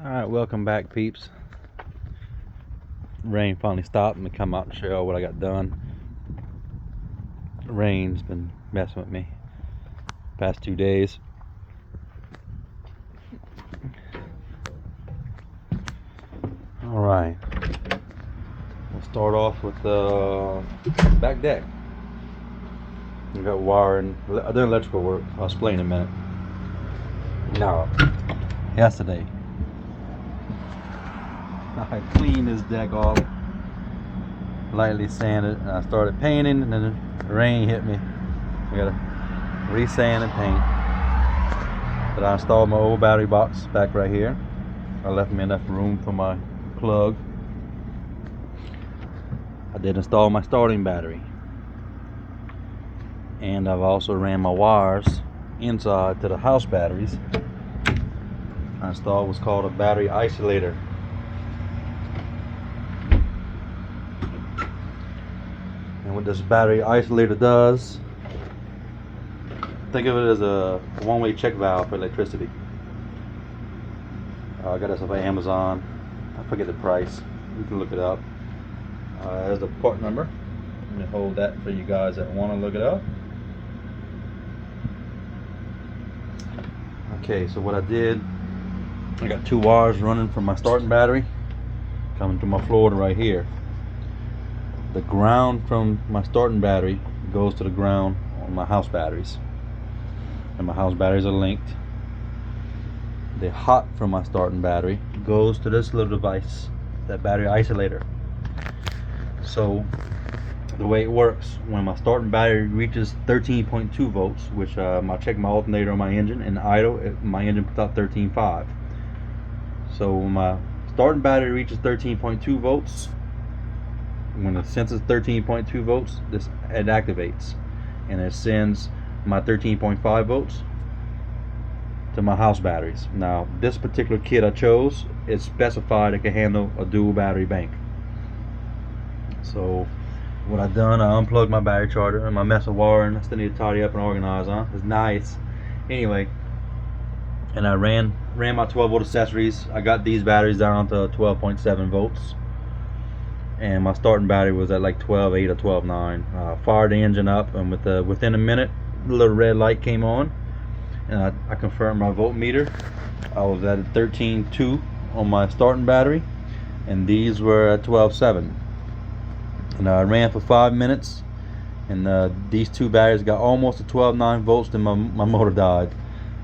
Alright, welcome back, peeps. Rain finally stopped. I'm gonna come out and show you what I got done. The rain's been messing with me past 2 days. Alright, we'll start off with the back deck. We got wiring. I did electrical work. I'll explain in a minute. Now, yesterday I cleaned this deck off, lightly sanded, and I started painting, and then the rain hit me. I gotta re-sand and paint. But I installed my old battery box back right here. I left me enough room for my plug. I did install my starting battery, and I've also ran my wires inside to the house batteries. I installed what's called a battery isolator. And what this battery isolator does, think of it as a one-way check valve for electricity. I got this off of Amazon. I forget the price. You can look it up. There's the part number. Let me hold that for you guys that want to look it up. Okay, so what I did, I got 2 wires running from my starting battery coming to my floor to right here. The ground from my starting battery goes to the ground on my house batteries, and my house batteries are linked. The hot from my starting battery goes to this little device, that battery isolator. So the way it works, when my starting battery reaches 13.2 volts, which I check my alternator on my engine, and idle, my engine puts out 13.5. So when my starting battery reaches 13.2 volts, when it senses 13.2 volts, it activates, and it sends my 13.5 volts to my house batteries. Now, this particular kit I chose is specified it can handle a dual battery bank. So what I've done, I unplugged my battery charger and my mess of wiring. I still need to tidy up and organize, huh? It's nice. Anyway, and I ran my 12-volt accessories. I got these batteries down to 12.7 volts, and my starting battery was at like 12.8 or 12.9. Fired the engine up, and within a minute, the little red light came on, and I confirmed my voltmeter. I was at 13.2 on my starting battery, and these were at 12.7. And I ran for 5 minutes, and these 2 batteries got almost to 12.9 volts. Then my motor died.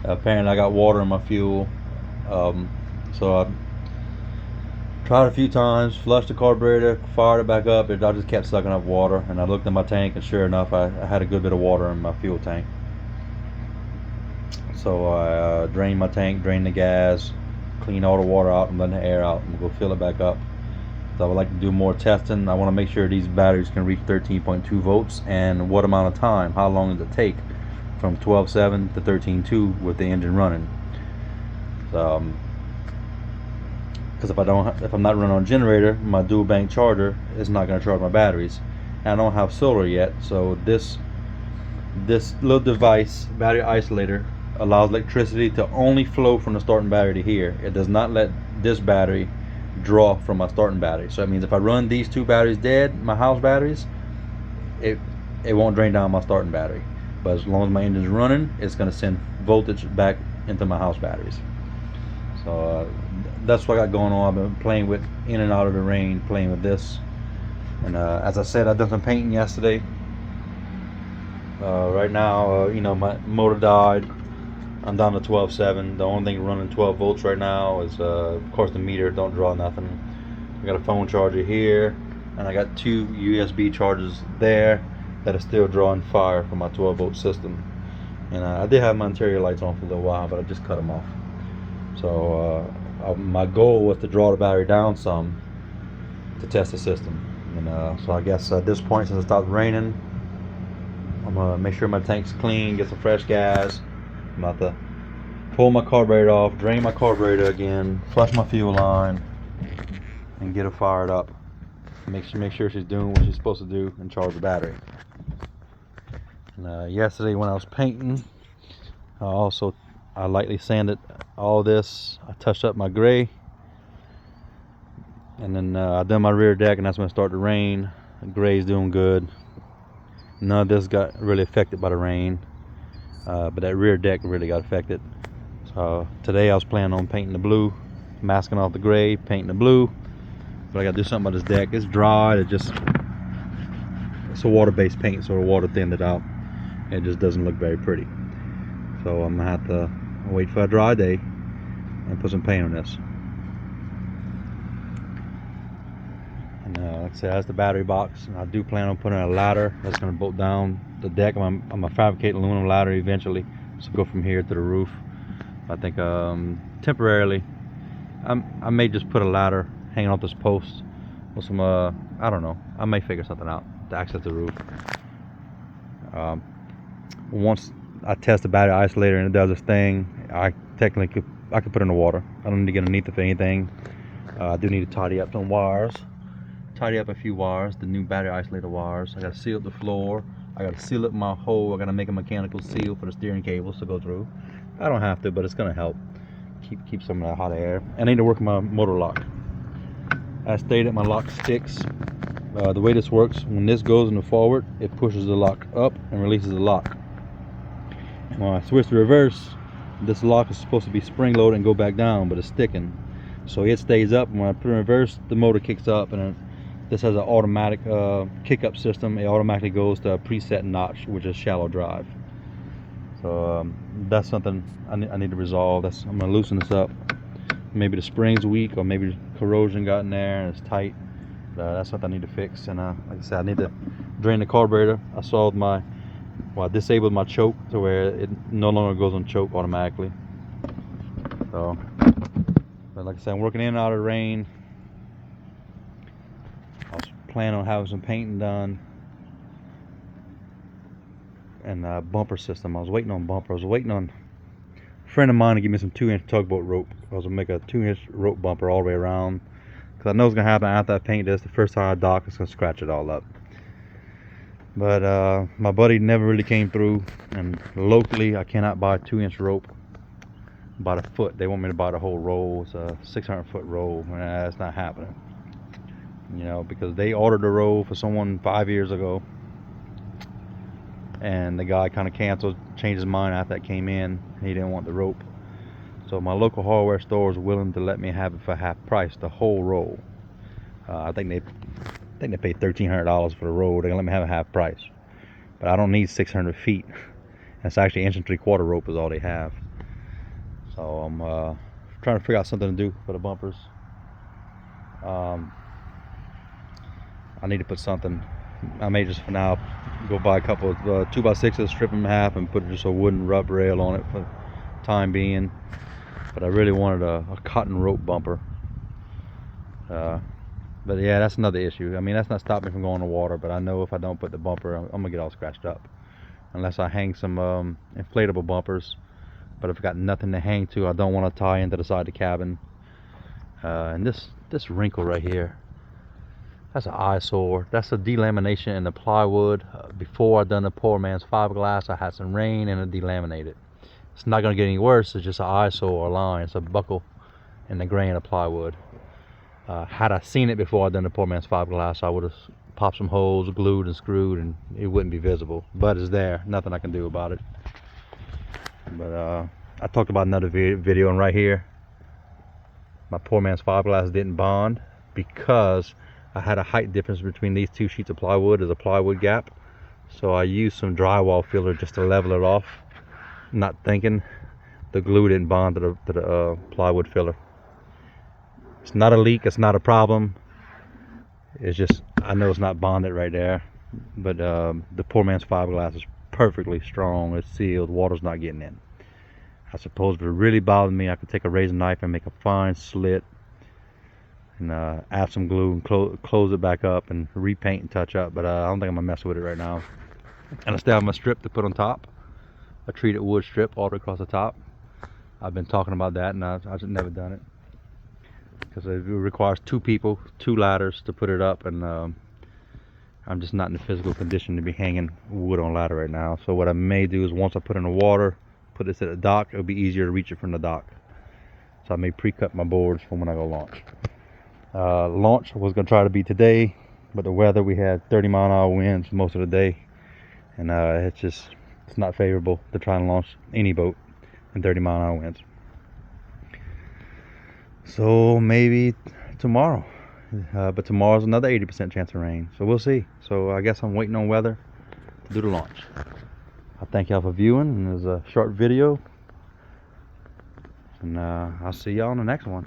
Apparently I got water in my fuel, so I tried a few times, flushed the carburetor, fired it back up, I just kept sucking up water. And I looked in my tank, and sure enough, I had a good bit of water in my fuel tank. So I drained my tank, drained the gas, cleaned all the water out, and let the air out, and go fill it back up. So I would like to do more testing. I want to make sure these batteries can reach 13.2 volts, and what amount of time, how long does it take from 12.7 to 13.2 with the engine running. Because if I'm not running on a generator, my dual bank charger is not going to charge my batteries. And I don't have solar yet, so this little device, battery isolator, allows electricity to only flow from the starting battery to here. It does not let this battery draw from my starting battery. So that means if I run these 2 batteries dead, my house batteries, it won't drain down my starting battery. But as long as my engine's running, it's going to send voltage back into my house batteries. So that's what I got going on. I've been playing with, in and out of the rain, playing with this. And as I said, I done some painting yesterday. Right now, my motor died. I'm down to 12.7. The only thing running 12 volts right now is, of course, the meter don't draw nothing. I got a phone charger here, and I got 2 USB chargers there that are still drawing fire from my 12-volt system. And I did have my interior lights on for a little while, but I just cut them off. So my goal was to draw the battery down some to test the system. And so I guess at this point, since it stopped raining, I'm gonna make sure my tank's clean, get some fresh gas. I'm about to pull my carburetor off, drain my carburetor again, flush my fuel line, and get it fired up. Make sure she's doing what she's supposed to do and charge the battery. And yesterday when I was painting, I lightly sanded all this. I touched up my gray And then I done my rear deck, and that's when it started to rain. The gray's doing good. None of this got really affected by the rain, but that rear deck really got affected. So today I was planning on painting the blue, masking off the gray, painting the blue. But I gotta do something about this deck. It's dry. It's a water-based paint, so the water thinned it out. It just doesn't look very pretty. So I'm gonna have to wait for a dry day and put some paint on this. And like I said, that's the battery box. And I do plan on putting a ladder that's gonna bolt down the deck. I'm gonna fabricate an aluminum ladder eventually, so go from here to the roof. I think temporarily, I may just put a ladder hanging off this post with some I don't know. I may figure something out to access the roof. Once I test the battery isolator and it does its thing, I could put it in the water. I don't need to get underneath it for anything. I do need to tidy up some wires. Tidy up a few wires, the new battery isolator wires. I gotta seal up the floor. I gotta seal up my hole. I gotta make a mechanical seal for the steering cables to go through. I don't have to, but it's gonna help keep some of that hot air. I need to work my motor lock. As stated, my lock sticks. The way this works, when this goes in the forward, it pushes the lock up and releases the lock. When I switch to reverse, this lock is supposed to be spring loaded and go back down, but it's sticking. So it stays up. When I put it in reverse, the motor kicks up, and this has an automatic kick up system. It automatically goes to a preset notch, which is shallow drive. So that's something I need to resolve. I'm gonna loosen this up. Maybe the spring's weak, or maybe corrosion got in there and it's tight. That's something I need to fix. And like I said, I need to drain the carburetor. I disabled my choke to where it no longer goes on choke automatically. So, but like I said, I'm working in and out of the rain. I was planning on having some painting done. And bumper system. I was waiting on bumper. I was waiting on a friend of mine to give me some 2-inch tugboat rope. I was gonna make a 2-inch rope bumper all the way around, because I know it's gonna happen after I paint this. The first time I dock, it's gonna scratch it all up. But my buddy never really came through, and locally I cannot buy a 2-inch rope by the foot. They want me to buy the whole roll. It's a 600-foot roll, and that's not happening. You know, because they ordered a roll for someone 5 years ago, and the guy kind of changed his mind after that came in. He didn't want the rope. So my local hardware store is willing to let me have it for half price, the whole roll. I think they paid $1,300 for the roll. They're gonna let me have a half price. But I don't need 600 feet. It's actually 1 3/4 rope is all they have. So I'm trying to figure out something to do for the bumpers. I need to put something. I may just for now go buy a couple of 2x6s, strip them in half, and put just a wooden rub rail on it for the time being. But I really wanted a cotton rope bumper. But yeah, that's another issue. I mean, that's not stopping me from going to water, but I know if I don't put the bumper, I'm gonna get all scratched up. Unless I hang some inflatable bumpers. But if I got nothing to hang to, I don't want to tie into the side of the cabin. And this wrinkle right here, that's an eyesore. That's a delamination in the plywood. Before I done the poor man's fiberglass, I had some rain and it delaminated. It's not gonna get any worse. It's just an eyesore line. It's a buckle in the grain of plywood. Had I seen it before I done the poor man's fiberglass, I would have popped some holes, glued and screwed, and it wouldn't be visible. But it's there. Nothing I can do about it. But I talked about another video, and right here, my poor man's fiberglass didn't bond because I had a height difference between these two sheets of plywood. There's a plywood gap, so I used some drywall filler just to level it off, not thinking the glue didn't bond to the plywood filler. It's not a leak, it's not a problem. It's just, I know it's not bonded right there. But the poor man's fiberglass is perfectly strong. It's sealed, water's not getting in. I suppose if it really bothered me, I could take a razor knife and make a fine slit and add some glue and close it back up and repaint and touch up. But I don't think I'm gonna mess with it right now. And I still have my strip to put on top, a treated wood strip all the way across the top. I've been talking about that, and I've just never done it because it requires 2 people, 2 ladders to put it up, and I'm just not in the physical condition to be hanging wood on a ladder right now. So what I may do is, once I put it in the water, put this at the dock, it'll be easier to reach it from the dock. So I may pre-cut my boards for when I go launch. Launch was going to try to be today, but the weather, we had 30-mile-an-hour winds most of the day, and it's not favorable to try and launch any boat in 30-mile-an-hour winds. So maybe tomorrow, but tomorrow's another 80% chance of rain, so we'll see. So I guess I'm waiting on weather to do the launch. I thank y'all for viewing, and it was a short video, and I'll see y'all on the next one.